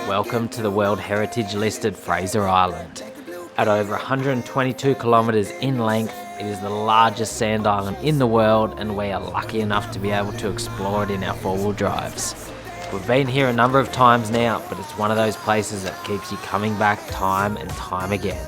Welcome to the World Heritage listed Fraser Island. At over 122 kilometres in length, it is the largest sand island in the world, and we are lucky enough to be able to explore it in our four-wheel drives. We've been here a number of times now, but it's one of those places that keeps you coming back time and time again.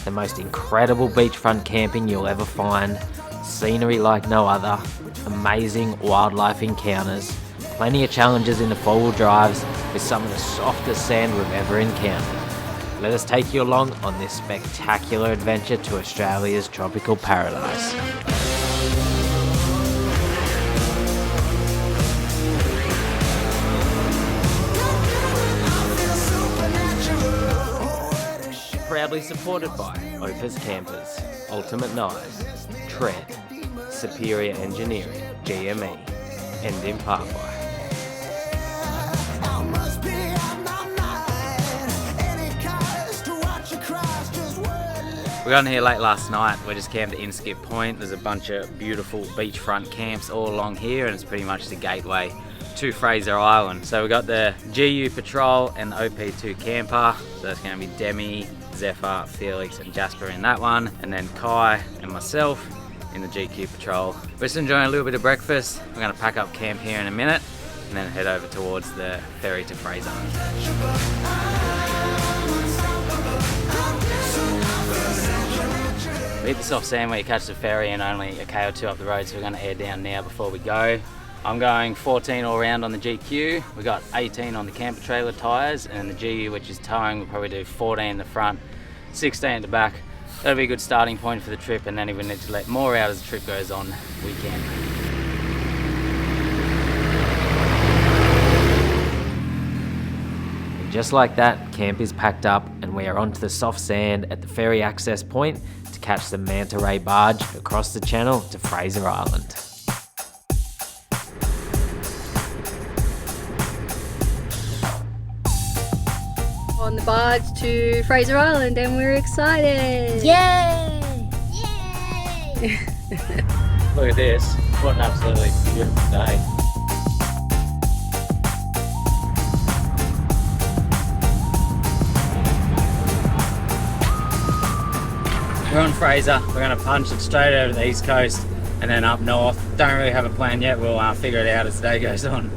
The most incredible beachfront camping you'll ever find, scenery like no other, amazing wildlife encounters, plenty of challenges in the four-wheel drives with some of the softest sand we've ever encountered. Let us take you along on this spectacular adventure to Australia's tropical paradise. Proudly supported by Opus Campers, Ultimate Knives, Tread, Superior Engineering, GME, and in part by we got in here late last night. We just camped at Inskip Point. There's a bunch of beautiful beachfront camps all along here, and it's pretty much the gateway to Fraser Island. So we got the GU Patrol and the OP2 camper. So that's going to be Demi, Zephyr, Felix and Jasper in that one, and then Kai and myself in the GQ Patrol. We're just enjoying a little bit of breakfast. We're going to pack up camp here in a minute and then head over towards the ferry to Fraser. We hit the soft sand where you catch the ferry and only a K or two up the road, so we're going to air down now before we go. I'm going 14 all round on the GQ. We got 18 on the camper trailer tyres, and the GU, which is towing, we'll probably do 14 in the front, 16 at the back. That'll be a good starting point for the trip, and then if we need to let more out as the trip goes on, we can. Just like that, camp is packed up and we are onto the soft sand at the ferry access point to catch the manta ray barge across the channel to Fraser Island. On the barge to Fraser Island, and we're excited! Yay! Yay! Look at this, what an absolutely beautiful day. We're on Fraser. We're going to punch it straight over the east coast and then up north. Don't really have a plan yet. We'll figure it out as the day goes on.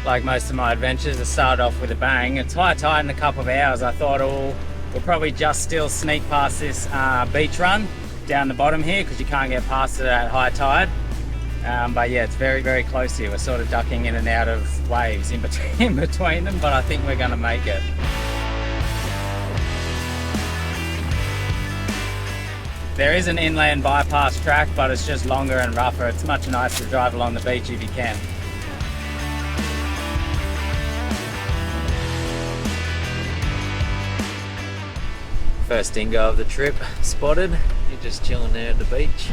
Like most of my adventures, I started off with a bang. It's high tide in a couple of hours. I thought, oh, we'll probably just still sneak past this beach run down the bottom here because you can't get past it at high tide. But yeah, it's very, very close here. We're sort of ducking in and out of waves in between them, but I think we're going to make it. There is an inland bypass track, but it's just longer and rougher. It's much nicer to drive along the beach if you can. First dingo of the trip spotted. You're just chilling there at the beach.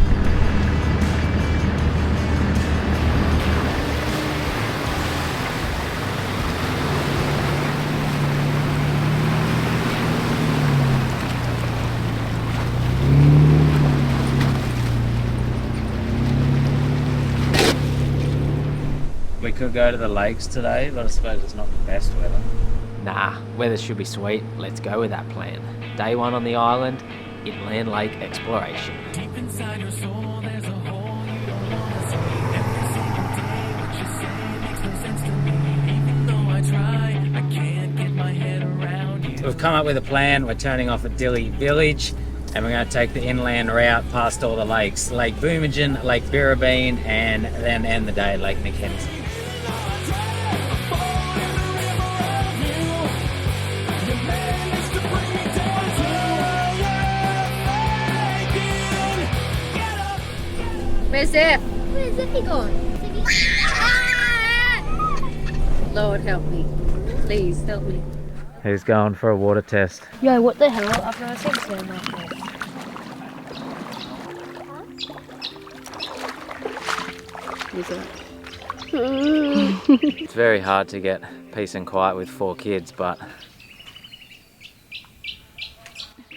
We could go to the lakes today, but I suppose it's not the best weather. Nah, weather should be sweet. Let's go with that plan. Day one on the island, inland lake exploration. Deep inside your soul, there's a hole you don't want to see. Every single day, what you say makes no sense to me. Even though I try, I can't get my head around you. We've come up with a plan. We're turning off at Dili Village, and we're going to take the inland route past all the lakes. Lake Boomanjin, Lake Birrabeen, and then end the day at Lake McKenzie. Where's Zeph? Where's Zippy gone? Lord help me. Please help me. Who's going for a water test? Yo, what the hell? I've never seen sand like this. Who's that? It's very hard to get peace and quiet with 4 kids, but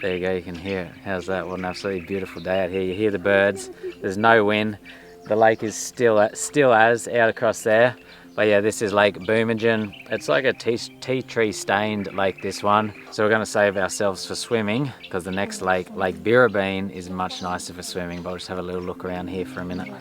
there you go, you can hear it. How's that? What an absolutely beautiful day out here. You hear the birds, there's no wind, The lake is still as out across there. But yeah, this is Lake Boomanjin. It's like a tea tree stained lake, this one. So we're gonna save ourselves for swimming because the next lake, Lake Birrabeen, is much nicer for swimming. But we'll just have a little look around here for a minute.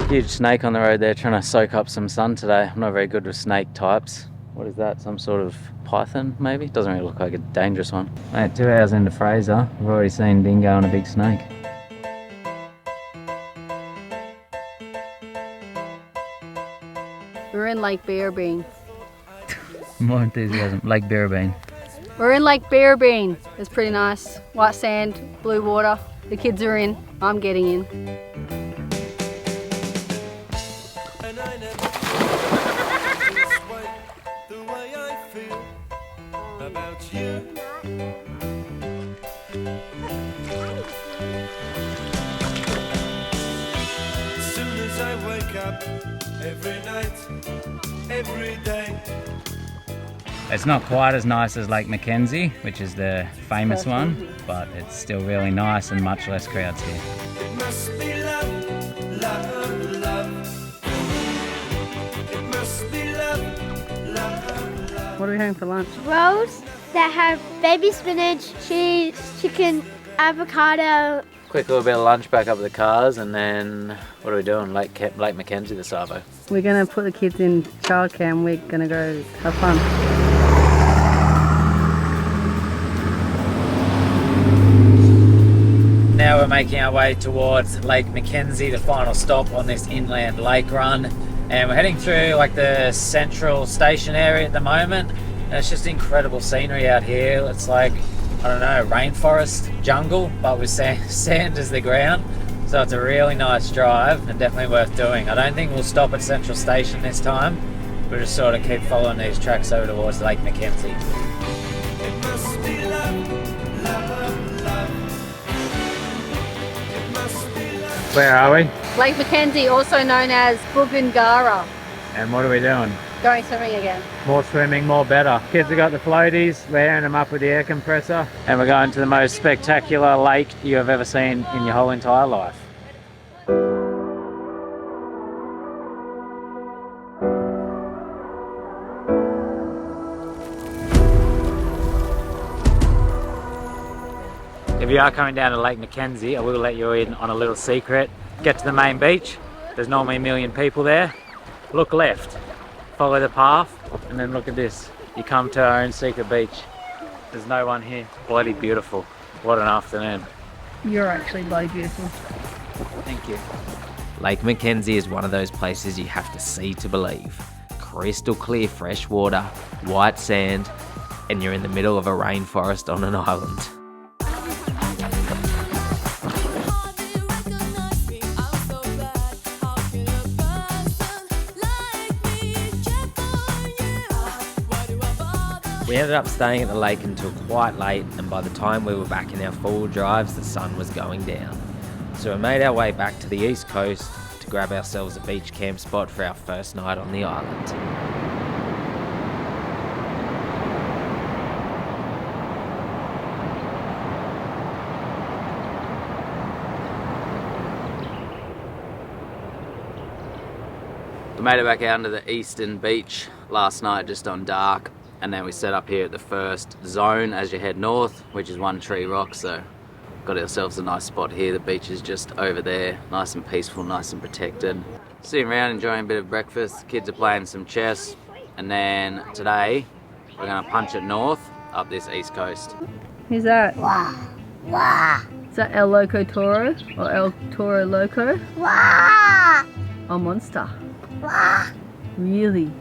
Huge snake on the road there, trying to soak up some sun today. I'm not very good with snake types. What is that? Some sort of python, maybe? Doesn't really look like a dangerous one. Mate, 2 hours into Fraser, we've already seen dingo and a big snake. We're in Lake Birrabeen. More enthusiasm. Lake Birrabeen. We're in Lake Birrabeen. It's pretty nice. White sand, blue water. The kids are in. I'm getting in. It's not quite as nice as Lake McKenzie, which is the famous one, but it's still really nice and much less crowds here. It must be love, love, love. It must be love, love, love. What are we having for lunch? Rolls that have baby spinach, cheese, chicken, avocado. Quick little bit of lunch back up at the cars, and then what are we doing? Lake McKenzie, the Savo. We're going to put the kids in childcare and we're going to go have fun. Now we're making our way towards Lake McKenzie, the final stop on this inland lake run. And we're heading through like the central station area at the moment. And it's just incredible scenery out here. It's like, I don't know, rainforest jungle, but with sand as the ground. So it's a really nice drive and definitely worth doing. I don't think we'll stop at Central Station this time. We'll just sort of keep following these tracks over towards Lake McKenzie. It must be love, love, love. It must be love. Where are we? Lake McKenzie, also known as Ngala. And what are we doing? Going swimming again. More swimming, more better. Kids have got the floaties, we're airing them up with the air compressor. And we're going to the most spectacular lake you have ever seen in your whole entire life. If you are coming down to Lake McKenzie, I will let you in on a little secret. Get to the main beach, there's normally 1 million people there. Look left, follow the path, and then look at this. You come to our own secret beach. There's no one here. Bloody beautiful. What an afternoon. You're actually bloody beautiful. Thank you. Lake McKenzie is one of those places you have to see to believe. Crystal clear fresh water, white sand, and you're in the middle of a rainforest on an island. We ended up staying at the lake until quite late, and by the time we were back in our four-wheel drives, the sun was going down. So we made our way back to the east coast to grab ourselves a beach camp spot for our first night on the island. We made it back out to the eastern beach last night just on Darche, and then we set up here at the first zone as you head north, which is One Tree Rock. So got ourselves a nice spot here. The beach is just over there, nice and peaceful, nice and protected. Sitting around enjoying a bit of breakfast. Kids are playing some chess, and then today we're going to punch it north up this east coast. Who's that? Wah. Wah. Is that El Loco Toro or El Toro Loco? Wah! Oh, monster. Wah! Really?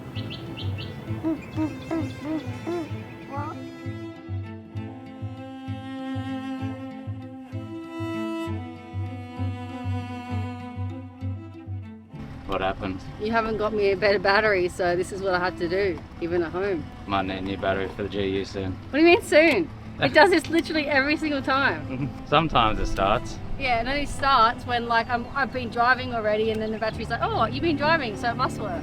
What what happens. You haven't got me a better battery, so this is what I had to do, even at home. Might need a new battery for the GU soon. What do you mean soon? It does this literally every single time. Sometimes it starts. Yeah, it only starts when like I've been driving already and then the battery's like, oh, you've been driving, so it must work.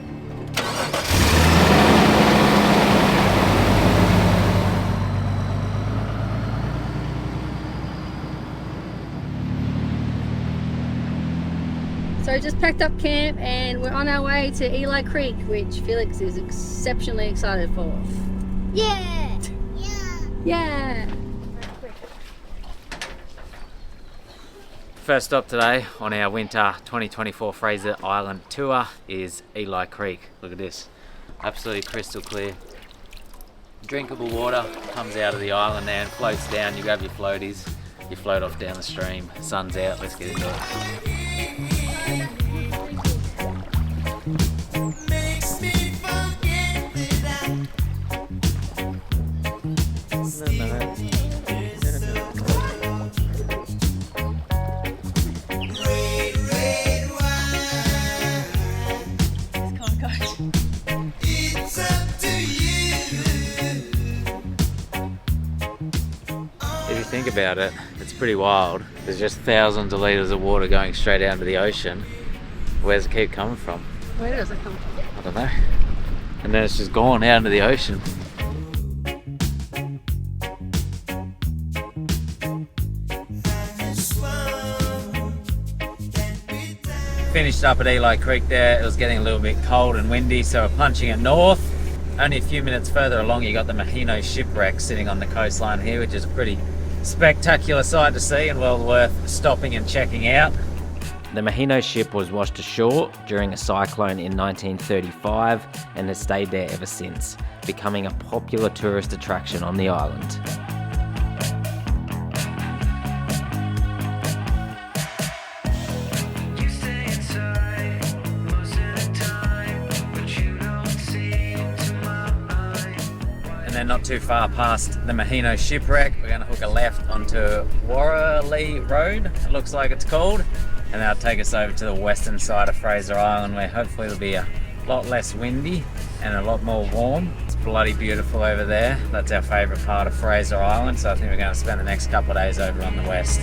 So just packed up camp and we're on our way to Eli Creek, which Felix is exceptionally excited for. Yeah! Yeah! First stop today on our winter 2024 Fraser Island tour is Eli Creek. Look at this, absolutely crystal clear. Drinkable water comes out of the island there and floats down. You grab your floaties, you float off down the stream. Sun's out, let's get into it. Makes me forget that red, red wine. It's up to you. If you think about it, it's pretty wild. There's just thousands of litres of water going straight out into the ocean. Where's it keep coming from? Where does it come from? I don't know. And then it's just gone out into the ocean. Finished up at Eli Creek there. It was getting a little bit cold and windy, so we're punching it north. Only a few minutes further along, you got the Maheno shipwreck sitting on the coastline here, which is a pretty spectacular sight to see and well worth stopping and checking out. The Maheno ship was washed ashore during a cyclone in 1935 and has stayed there ever since, becoming a popular tourist attraction on the island. You stay inside most of the time, but you don't see into my mind. And then not too far past the Maheno shipwreck, we're going to hook a left onto Warralea Road, it looks like it's called. And that'll take us over to the western side of Fraser Island, where hopefully it'll be a lot less windy and a lot more warm. It's bloody beautiful over there. That's our favourite part of Fraser Island, so I think we're going to spend the next couple of days over on the west.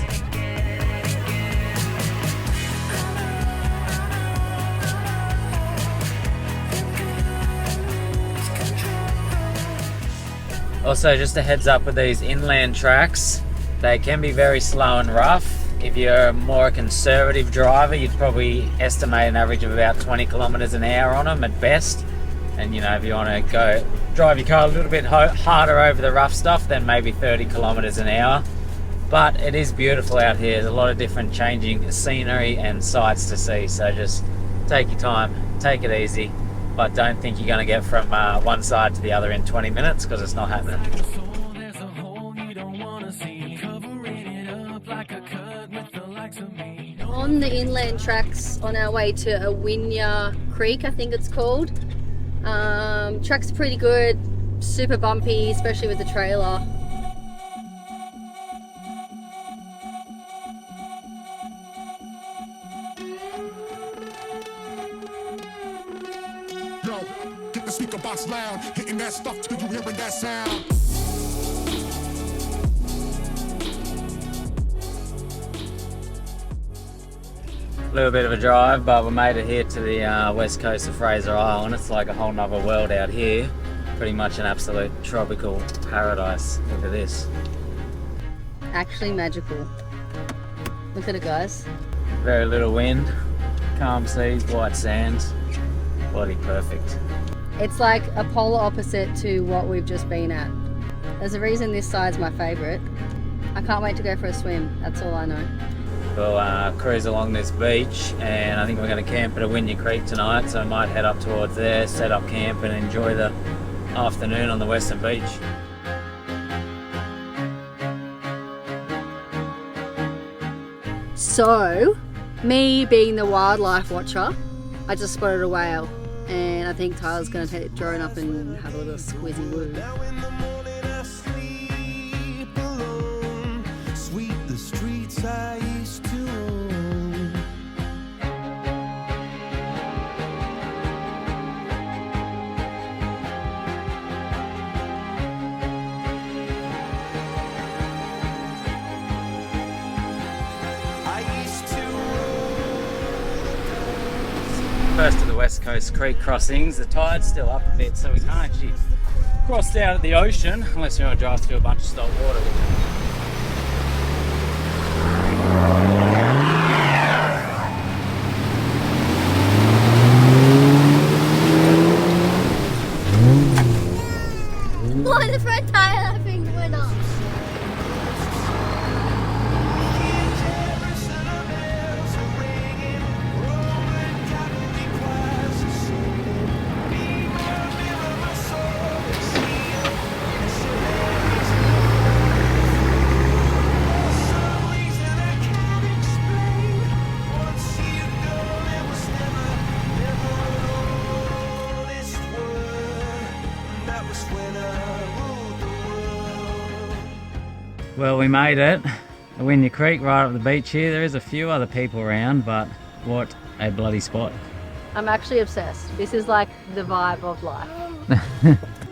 Also, just a heads up with these inland tracks, they can be very slow and rough. If you're a more conservative driver, you'd probably estimate an average of about 20 kilometers an hour on them at best. And you know, if you want to go drive your car a little bit harder over the rough stuff, then maybe 30 kilometers an hour. But it is beautiful out here. There's a lot of different changing scenery and sights to see. So just take your time, take it easy, but don't think you're going to get from one side to the other in 20 minutes because it's not happening. There's a hole you don't wanna see, covering it up like a cut with the likes of me. On the inland tracks on our way to Awinya Creek, I think it's called. Track's pretty good, super bumpy, especially with the trailer. Yo, get the speaker box loud, hitting that stuff till you hearing that sound. A little bit of a drive, but we made it here to the west coast of Fraser Island. It's like a whole nother world out here. Pretty much an absolute tropical paradise. Look at this. Actually magical. Look at it, guys. Very little wind, calm seas, white sands. Bloody perfect. It's like a polar opposite to what we've just been at. There's a reason this side's my favourite. I can't wait to go for a swim, that's all I know. We'll cruise along this beach, and I think we're going to camp at Awinya Creek tonight, so I might head up towards there, set up camp and enjoy the afternoon on the western beach. So, me being the wildlife watcher, I just spotted a whale, and I think Tyler's going to take the drone up and have a little squizzy woo. Now in the morning I sleep alone. Sweep the streets I used to own. West Coast creek crossings. The tide's still up a bit, so we can't actually cross down at the ocean unless you want to drive through a bunch of salt water. Why the front tire thing went off? Well, we made it. Awinya Creek right up the beach here. There is a few other people around, but what a bloody spot. I'm actually obsessed. This is like the vibe of life.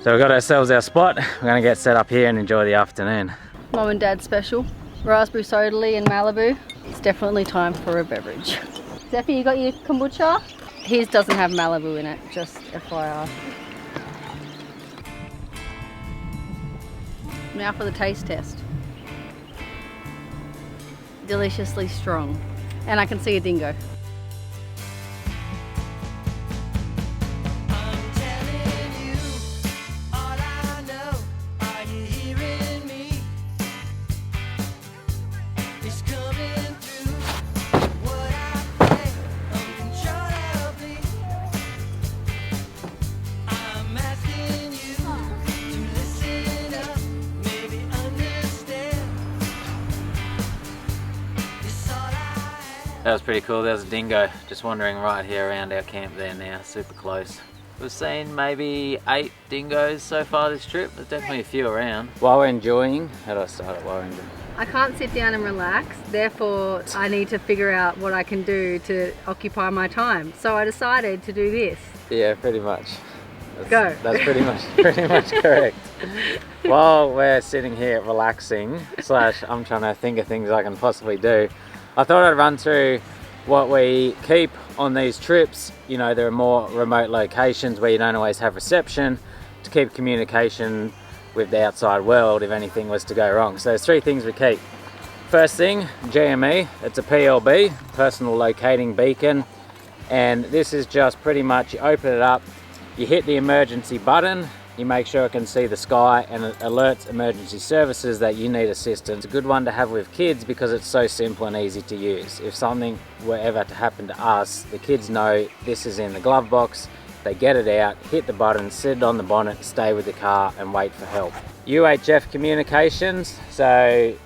So we got ourselves our spot. We're gonna get set up here and enjoy the afternoon. Mum and Dad's special. Raspberry sodally in Malibu. It's definitely time for a beverage. Zephy, you got your kombucha? His doesn't have Malibu in it, just FYI. Now for the taste test. Deliciously strong. And I can see a dingo. That was pretty cool. There's a dingo just wandering right here around our camp there now, super close. We've seen maybe 8 dingoes so far this trip. There's definitely a few around. While we're enjoying, how do I start it while we're enjoying? I can't sit down and relax, therefore I need to figure out what I can do to occupy my time. So I decided to do this. Yeah, pretty much. Go. That's pretty much correct. While we're sitting here relaxing, / I'm trying to think of things I can possibly do, I thought I'd run through what we keep on these trips. You know, there are more remote locations where you don't always have reception, to keep communication with the outside world if anything was to go wrong. So there's 3 things we keep. First thing, GME, it's a PLB, personal locating beacon, and this is just pretty much, you open it up, you hit the emergency button, you make sure it can see the sky, and it alerts emergency services that you need assistance. It's a good one to have with kids because it's so simple and easy to use. If something were ever to happen to us, the kids know this is in the glove box, they get it out, hit the button, sit it on the bonnet, stay with the car and wait for help. UHF communications, so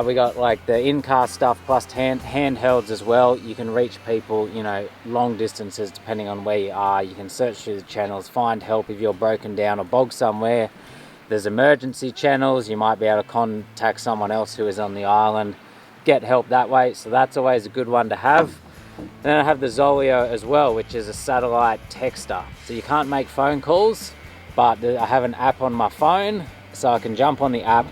we got like the in-car stuff plus handhelds as well. You can reach people, you know, long distances depending on where you are. You can search through the channels, find help if you're broken down or bogged somewhere. There's emergency channels, you might be able to contact someone else who is on the island, get help that way, so that's always a good one to have. Then I have the Zolio as well, which is a satellite texter. So you can't make phone calls, but I have an app on my phone, so I can jump on the app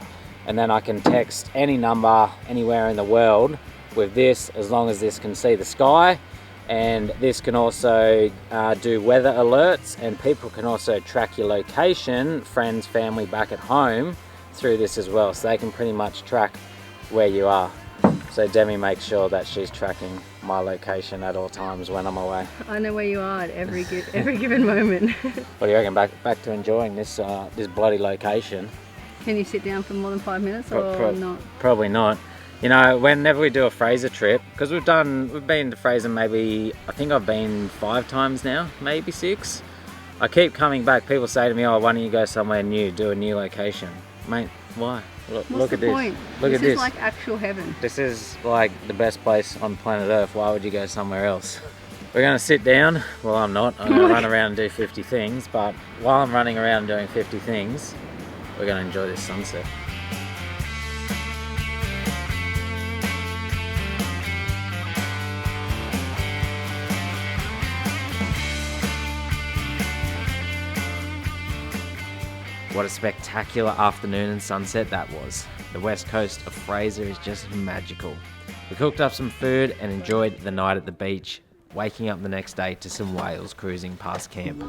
and then I can text any number anywhere in the world with this, as long as this can see the sky. And this can also do weather alerts, and people can also track your location, friends, family back at home, through this as well. So they can pretty much track where you are. So Demi makes sure that she's tracking my location at all times when I'm away. I know where you are at every given moment. What do you reckon? Back to enjoying this bloody location. Can you sit down for more than 5 minutes or not? Probably not. You know, whenever we do a Fraser trip, because we've been to Fraser maybe, I think I've been 5 times now, maybe 6. I keep coming back. People say to me, oh, why don't you go somewhere new, do a new location? Mate, why? Look at this. Point? Look at this. This is like actual heaven. This is like the best place on planet Earth. Why would you go somewhere else? We're going to sit down. Well, I'm not. I'm going to run around and do 50 things. But while I'm running around doing 50 things, we're going to enjoy this sunset. What a spectacular afternoon and sunset that was. The west coast of Fraser is just magical. We cooked up some food and enjoyed the night at the beach. waking up the next day to some whales cruising past camp.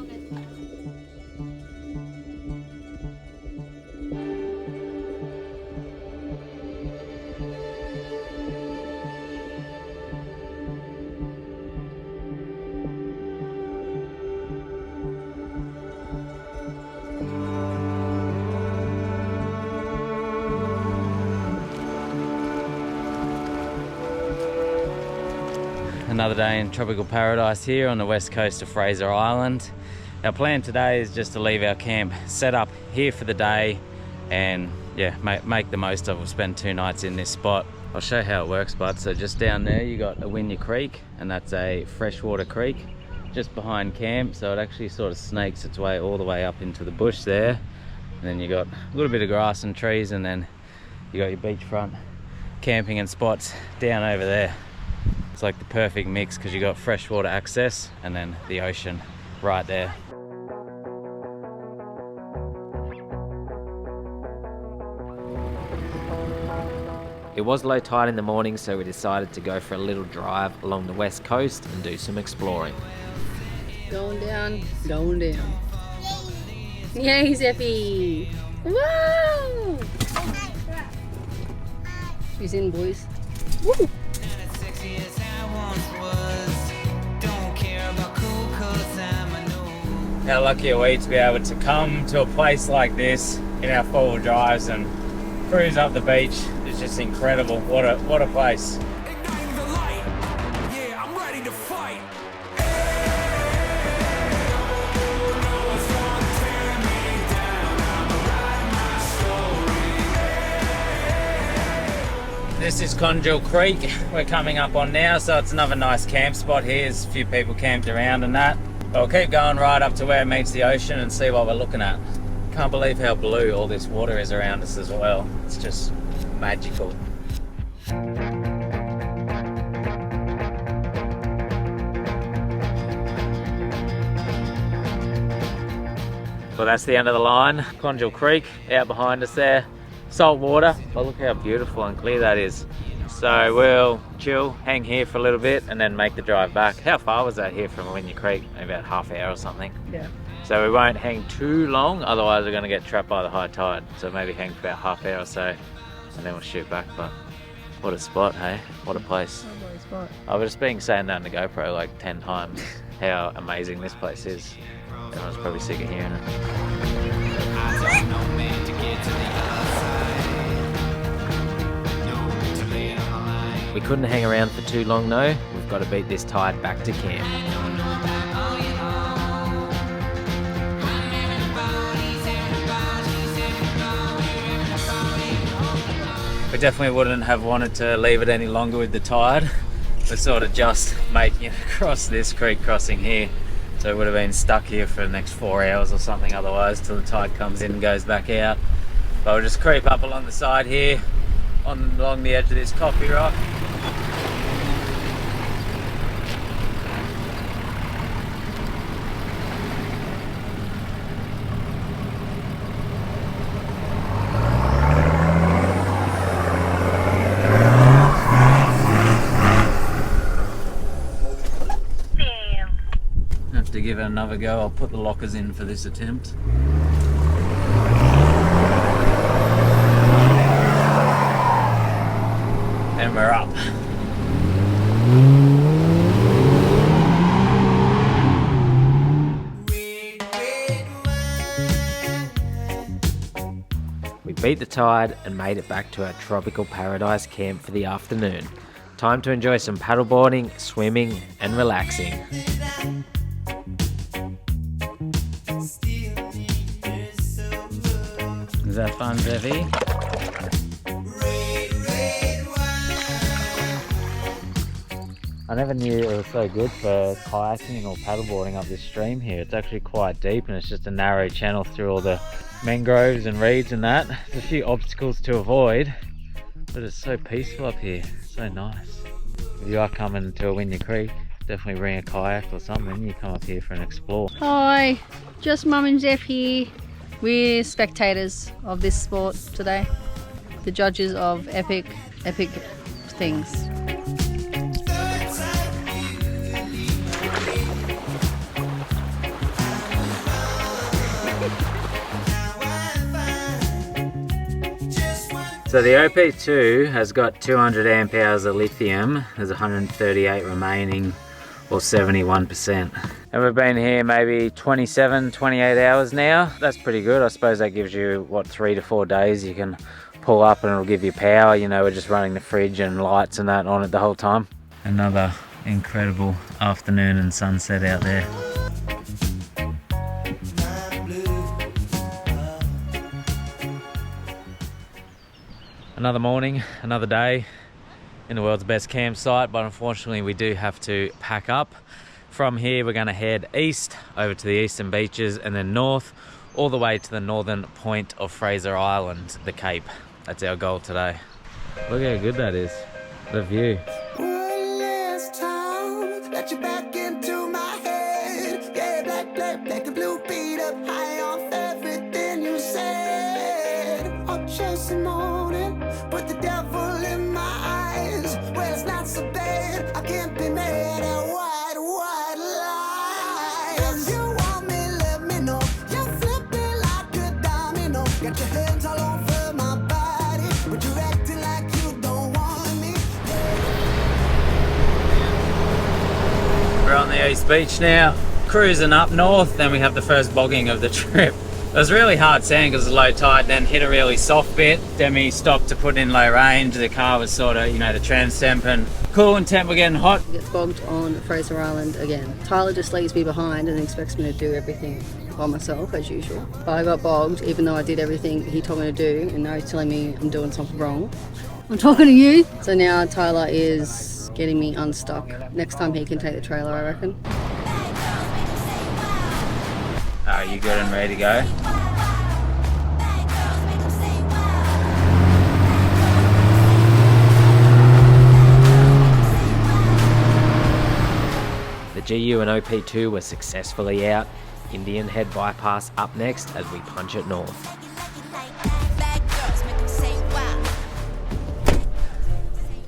Another day in tropical paradise here on the west coast of Fraser Island. Our plan today is just to leave our camp set up here for the day and yeah, make the most of it. We'll spend 2 nights in this spot. I'll show you how it works, bud. So just down there you got Awinya Creek, and that's a freshwater creek just behind camp, so it actually sort of snakes its way all the way up into the bush there. And then you got a little bit of grass and trees, and then you got your beachfront camping and spots down over there. It's like the perfect mix because you got freshwater access and then the ocean right there. It was low tide in the morning, so we decided to go for a little drive along the west coast and do some exploring. Going down, going down. Yay, Zeffy! Woo! She's in, boys. Woo! How lucky are we to be able to come to a place like this in our 4-wheel drives and cruise up the beach. It's just incredible. What a place. Igniting the light. Yeah, I'm ready to fight. This is Conjure Creek we're coming up on now, so it's another nice camp spot here. There's a few people camped around and that. But we'll keep going right up to where it meets the ocean and see what we're looking at. Can't believe how blue all this water is around us as well. It's just magical. Well, that's the end of the line. Conjure Creek out behind us there. Salt water, but look how beautiful and clear that is. So we'll chill, hang here for a little bit and then make the drive back. How far was that here from Awinya Creek? Maybe about half hour or something. Yeah. So we won't hang too long, otherwise we're going to get trapped by the high tide. So maybe hang for about half hour or so and then we'll shoot back. But what a spot, hey? What a place. I was just being saying that on the GoPro like 10 times how amazing this place is. Everyone's probably sick of hearing it. We couldn't hang around for too long though. We've got to beat this tide back to camp. We definitely wouldn't have wanted to leave it any longer with the tide. We're sort of just making it across this creek crossing here. So we would have been stuck here for the next 4 hours or something otherwise till the tide comes in and goes back out. But we'll just creep up along the side here, along the edge of this coffee rock. Have to give it another go. I'll put the lockers in for this attempt. And we're up. We beat the tide and made it back to our tropical paradise camp for the afternoon. Time to enjoy some paddleboarding, swimming and relaxing. Is that fun, Debbie? I never knew it was so good for kayaking or paddleboarding up this stream here. It's actually quite deep and it's just a narrow channel through all the mangroves and reeds and that. There's a few obstacles to avoid, but it's so peaceful up here. So nice. If you are coming to Awinya Creek, definitely bring a kayak or something. You come up here for an explore. Hi, just Mum and Jeff here. We're spectators of this sport today. The judges of epic things. So the OP2 has got 200 amp hours of lithium. There's 138 remaining, or 71%. And we've been here maybe 27, 28 hours now. That's pretty good. I suppose that gives you, what, 3 to 4 days you can pull up and it'll give you power. You know, we're just running the fridge and lights and that on it the whole time. Another incredible afternoon and sunset out there. Another morning, another day in the world's best campsite, but unfortunately we do have to pack up. From here we're going to head east over to the eastern beaches and then north all the way to the northern point of Fraser Island, the Cape. That's our goal today. Look how good that is, the view. One last time, let you back into my head. Yeah, black and blue beat up high off everything you said. I'll chase the morning, put the devil in my eyes. Well, it's not so bad, I can't be mad at white lies. If you want me, let me know. You're flipping like a domino. Got your hands all over my body, but you're acting like you don't want me. We're on the East Beach now, cruising up north, then we have the first bogging of the trip. It was really hard sand because it was low tide, then hit a really soft bit. Then we stopped to put in low range. The car was sort of, you know, the trans temp and coolant temp were getting hot. Gets bogged on Fraser Island again. Tyler just leaves me behind and expects me to do everything by myself as usual. But I got bogged even though I did everything he told me to do, and now he's telling me I'm doing something wrong. I'm talking to you. So now Tyler is getting me unstuck. Next time he can take the trailer, I reckon. Are you good and ready to go? The GU and OP2 were successfully out. Indian Head bypass up next as we punch it north.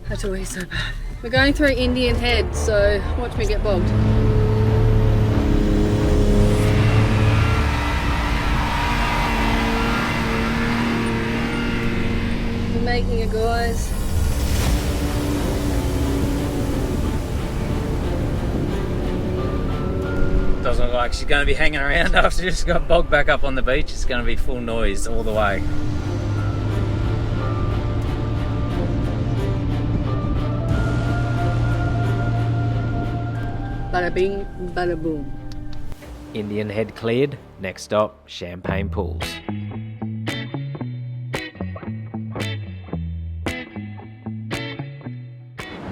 That's always so bad. We're going through Indian Head, so watch me get bogged. We're making it, guys. Doesn't look like she's going to be hanging around after she just got bogged back up on the beach. It's going to be full noise all the way. Bada bing, bada boom. Indian Head cleared. Next stop, Champagne Pools.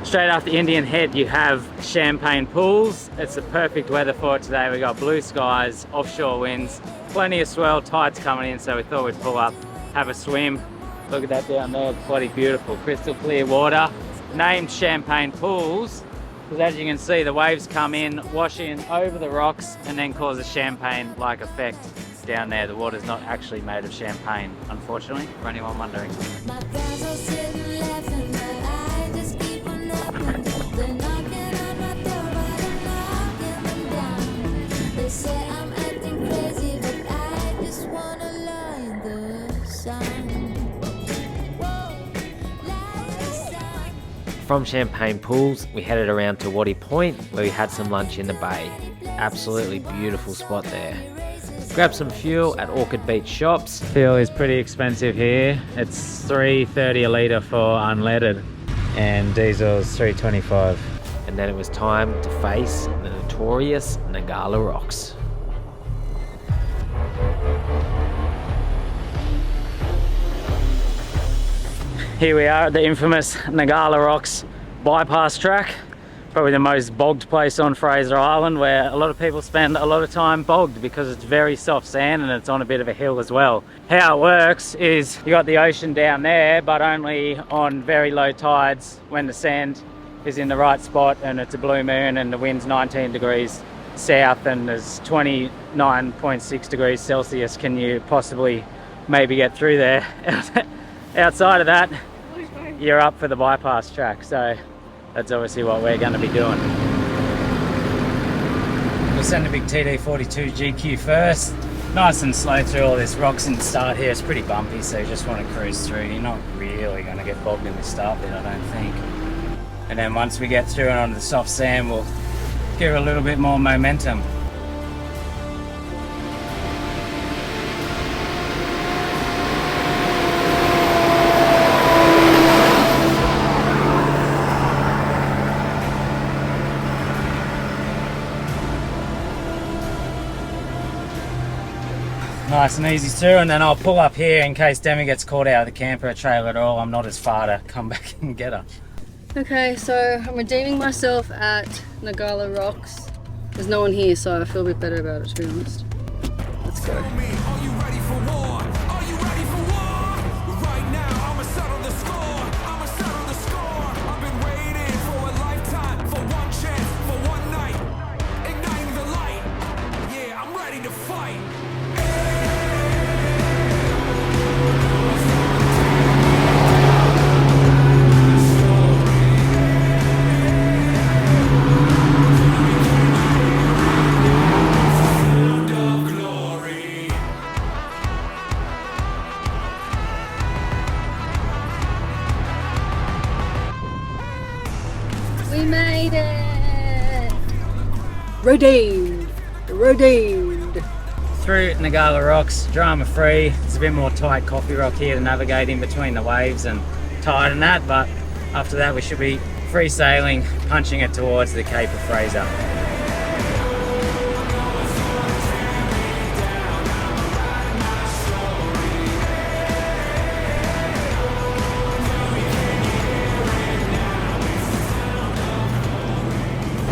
Straight after Indian Head you have Champagne Pools. It's the perfect weather for it today. We got blue skies, offshore winds, plenty of swell, tides coming in, so we thought we'd pull up, have a swim. Look at that down there, it's bloody beautiful, crystal clear water. Named Champagne Pools because as you can see the waves come in, wash in over the rocks and then cause a champagne-like effect down there. The water's not actually made of champagne, unfortunately, for anyone wondering. My friends are sitting laughing, but I just keep on open. They're knocking on my door, but I'm knocking them down. They say I'm acting crazy, but I just wanna lie in the sun. From Champagne Pools, we headed around to Waddy Point where we had some lunch in the bay. Absolutely beautiful spot there. Grabbed some fuel at Orchid Beach shops. Fuel is pretty expensive here. It's $3.30 a litre for unleaded and diesel is $3.25. And then it was time to face the notorious Ngala rocks. Here we are at the infamous Ngala Rocks bypass track. Probably the most bogged place on Fraser Island, where a lot of people spend a lot of time bogged because it's very soft sand and it's on a bit of a hill as well. How it works is you got the ocean down there, but only on very low tides when the sand is in the right spot and it's a blue moon and the wind's 19 degrees south and there's 29.6 degrees Celsius. Can you possibly maybe get through there? Outside of that, you're up for the bypass track, so that's obviously what we're going to be doing. We'll send a big TD42 GQ first, nice and slow through all this rocks in the start here. It's pretty bumpy, so you just want to cruise through. You're not really going to get bogged in the start bit, I don't think. And then once we get through and onto the soft sand, we'll give it a little bit more momentum. Nice and easy through, and then I'll pull up here in case Demi gets caught out of the camper trailer at all. I'm not as far to come back and get her. Okay, so I'm redeeming myself at Ngala Rocks. There's no one here, so I feel a bit better about it, to be honest. Let's go. We made it! Redeemed! Redeemed! Through Ngala Rocks, drama free. It's a bit more tight coffee rock here to navigate in between the waves and tight and that, but after that we should be free sailing, punching it towards the Cape of Fraser.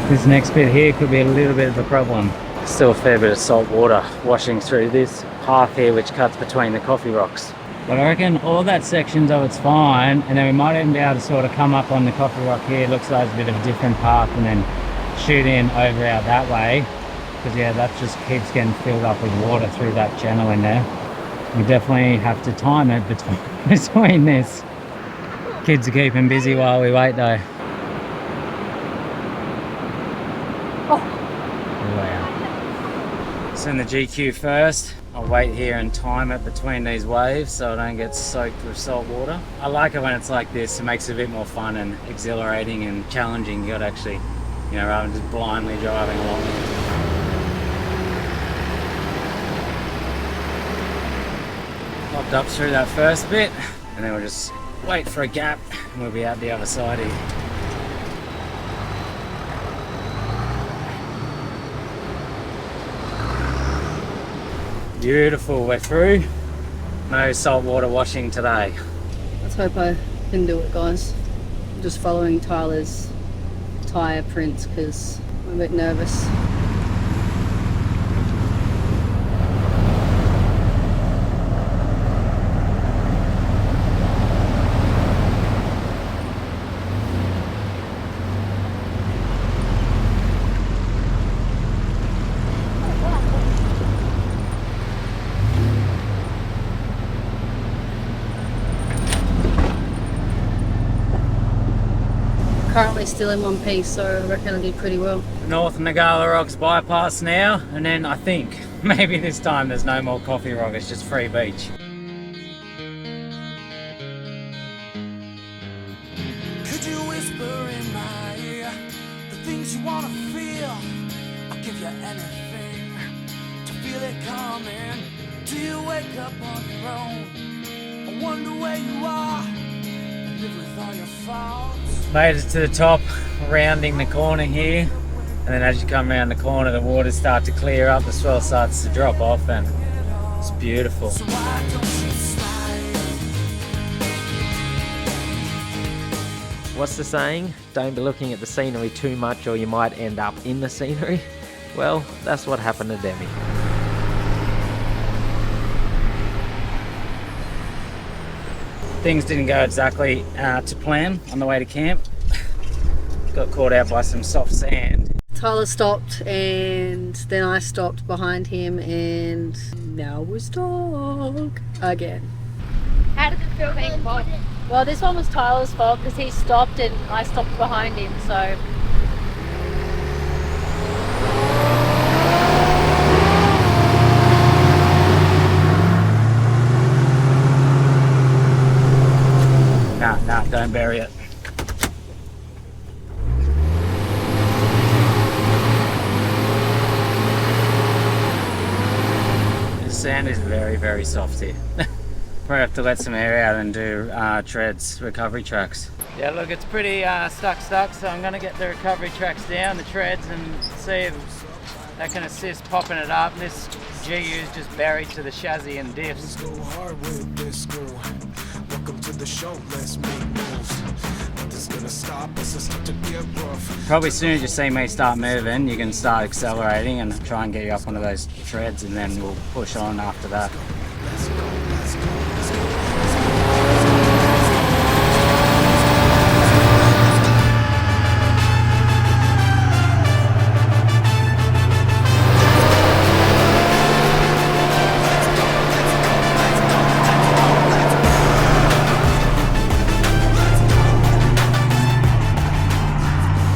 This next bit here could be a little bit of a problem. Still a fair bit of salt water washing through this path here which cuts between the coffee rocks. But I reckon all that sections of it's fine, and then we might even be able to sort of come up on the coffee rock here. It looks like it's a bit of a different path, and then shoot in over out that way. Because yeah, that just keeps getting filled up with water through that channel in there. We definitely have to time it between this. Kids are keeping busy while we wait though. In the GQ first. I'll wait here and time it between these waves so I don't get soaked with salt water. I like it when it's like this. It makes it a bit more fun and exhilarating and challenging. You got to actually, you know, rather than just blindly driving along. Popped up through that first bit, and then we'll just wait for a gap and we'll be out the other side here. Beautiful, we're through. No salt water washing today. Let's hope I can do it, guys. I'm just following Tyler's tyre prints because I'm a bit nervous. Currently still in one piece, so I reckon I did pretty well. North Ngala Rocks bypass now, and then I think maybe this time there's no more coffee rock, it's just free beach. Could you whisper in my ear the things you wanna feel? I'll give you anything to feel it coming. Do you wake up on your own? I wonder where you are and live with all your faults. Made it to the top, rounding the corner here, and then as you come around the corner the waters start to clear up, the swell starts to drop off, and it's beautiful. So why don't you slide? What's the saying? Don't be looking at the scenery too much or you might end up in the scenery. Well, that's what happened to Demi. Things didn't go exactly to plan on the way to camp. Got caught out by some soft sand. Tyler stopped and then I stopped behind him and now we're stuck again. How did it feel being bogged? Well, this one was Tyler's fault because he stopped and I stopped behind him, so. sand is very soft here. Probably have to let some air out and do treads, recovery tracks. Yeah, look, it's pretty stuck, so I'm gonna get the recovery tracks down, the treads, and see if that can assist popping it up. This GU is just buried to the chassis and diffs. Go hard with this school. Welcome to the show, let's make moves. Nothing's gonna stop us, it's time to get rough. Probably as soon as you see me start moving, you can start accelerating and try and get you up onto those treads, and then we'll push on after that. Let's go, let's go, let's go.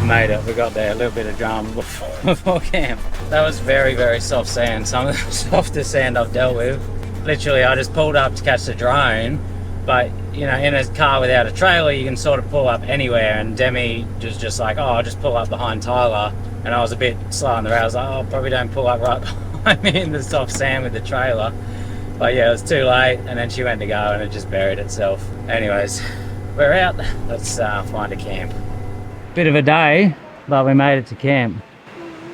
Made it, we got there, a little bit of drama before camp. That was very soft sand, some of the softest sand I've dealt with. Literally, I just pulled up to catch the drone, but you know, in a car without a trailer, you can sort of pull up anywhere, and Demi was just like, oh, I'll just pull up behind Tyler, and I was a bit slow on the rail. I was like, oh, probably don't pull up right behind me in the soft sand with the trailer. But yeah, it was too late, and then she went to go, and it just buried itself. Anyways, we're out, let's find a camp. Bit of a day, but we made it to camp.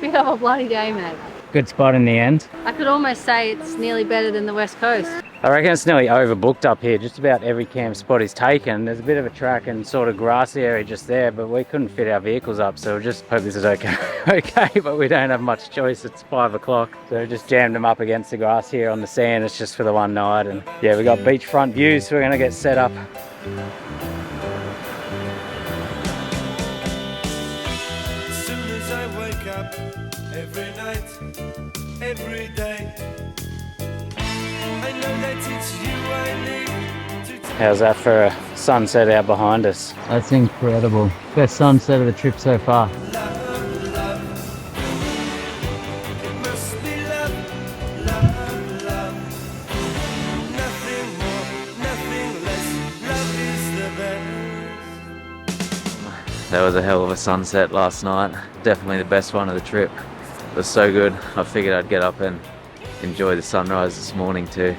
We have a bloody day, mate. Good spot in the end. I could almost say it's nearly better than the West Coast. I reckon it's nearly overbooked up here. Just about every camp spot is taken. There's a bit of a track and sort of grassy area just there, but we couldn't fit our vehicles up, so we just hope this is okay. Okay, but we don't have much choice. It's 5 o'clock, so we just jammed them up against the grass here on the sand. It's just for the one night, and yeah, we got beachfront views, so we're gonna get set up. Every night, every day, I know that it's you I need to. How's that for a sunset out behind us? That's incredible. Best sunset of the trip so far. Love, love, it must be love, love, love. Nothing more, nothing less. Love is the best. That was a hell of a sunset last night. Definitely the best one of the trip. It was so good, I figured I'd get up and enjoy the sunrise this morning too.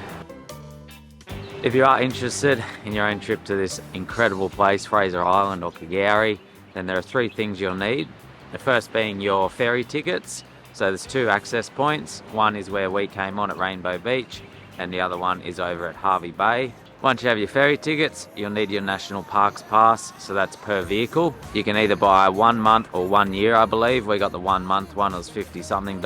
If you are interested in your own trip to this incredible place, Fraser Island or Kagowrie, then there are 3 things you'll need. The first being your ferry tickets. So there's 2 access points. One is where we came on at Rainbow Beach, and the other one is over at Hervey Bay. Once you have your ferry tickets, you'll need your National Parks Pass, so that's per vehicle. You can either buy 1 month or 1 year, I believe. We got the 1 month one, it was $50 something.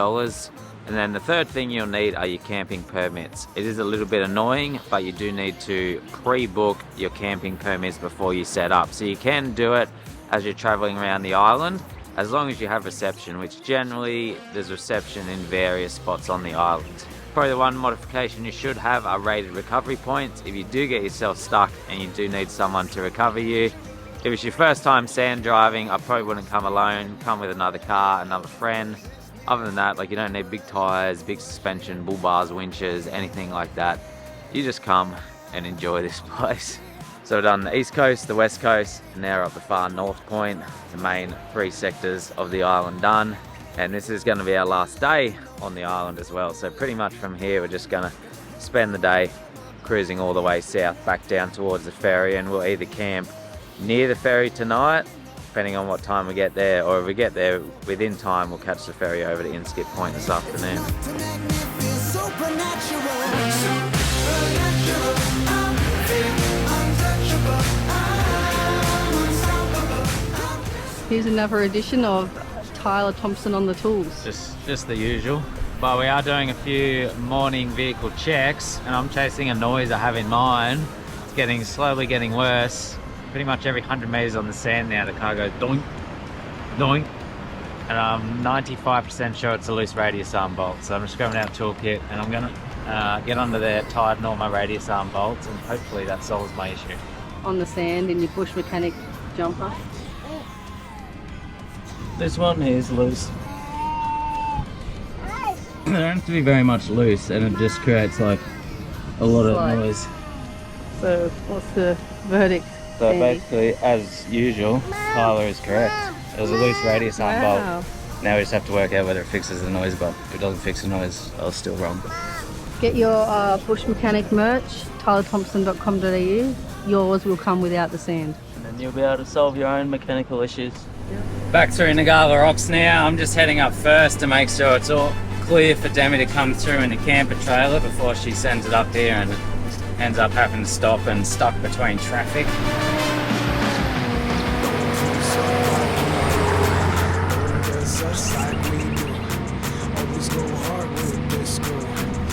And then the third thing you'll need are your camping permits. It is a little bit annoying, but you do need to pre-book your camping permits before you set up. So you can do it as you're traveling around the island, as long as you have reception, which generally there's reception in various spots on the island. Probably the one modification you should have are rated recovery points. If you do get yourself stuck and you do need someone to recover you. If it's your first time sand driving, I probably wouldn't come alone. Come with another car, another friend. Other than that, like, you don't need big tyres, big suspension, bull bars, winches, anything like that. You just come and enjoy this place. So we've done the east coast, the west coast, and now we're up the far north point. The main 3 sectors of the island done. And this is going to be our last day on the island as well. So pretty much from here we're just going to spend the day cruising all the way south back down towards the ferry, and we'll either camp near the ferry tonight, depending on what time we get there, or if we get there within time, we'll catch the ferry over to Inskip Point this afternoon. Here's another edition of Tyler Thompson on the tools. Just the usual. But we are doing a few morning vehicle checks, and I'm chasing a noise I have in mind. It's slowly getting worse. Pretty much every 100 meters on the sand now, the car goes doink, doink. And I'm 95% sure it's a loose radius arm bolt. So I'm just grabbing out toolkit, and I'm gonna get under there, tighten all my radius arm bolts, and hopefully that solves my issue. On the sand in your bush mechanic jumper. This one is loose. They don't have to be very much loose, and it just creates like a lot of noise. So what's the verdict? So Andy? basically, as usual, Tyler is correct. It was a loose radius arm bolt. Now we just have to work out whether it fixes the noise, but if it doesn't fix the noise, I was still wrong. Get your bush mechanic merch, tylerthompson.com.au. Yours will come without the sand. And then you'll be able to solve your own mechanical issues. Back through Ngala Rocks now. I'm just heading up first to make sure it's all clear for Demi to come through in the camper trailer before she sends it up here and ends up having to stop and stuck between traffic.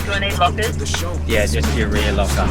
Do I need lockers? Yeah, just your rear locker.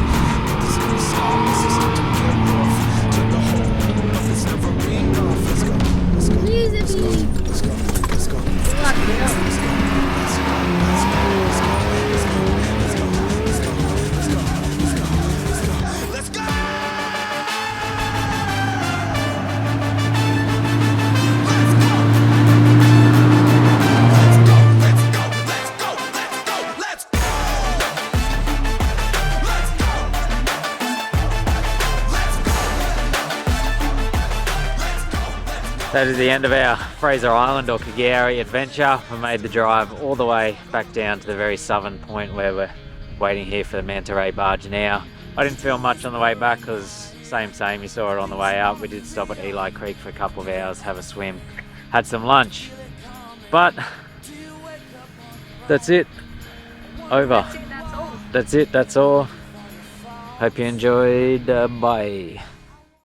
That is the end of our Fraser Island or Kagari adventure. We made the drive all the way back down to the very southern point where we're waiting here for the manta ray barge now. I didn't feel much on the way back because same, you saw it on the way up. We did stop at Eli Creek for a couple of hours, have a swim, had some lunch. But that's it, over. That's it, that's all. Hope you enjoyed, bye.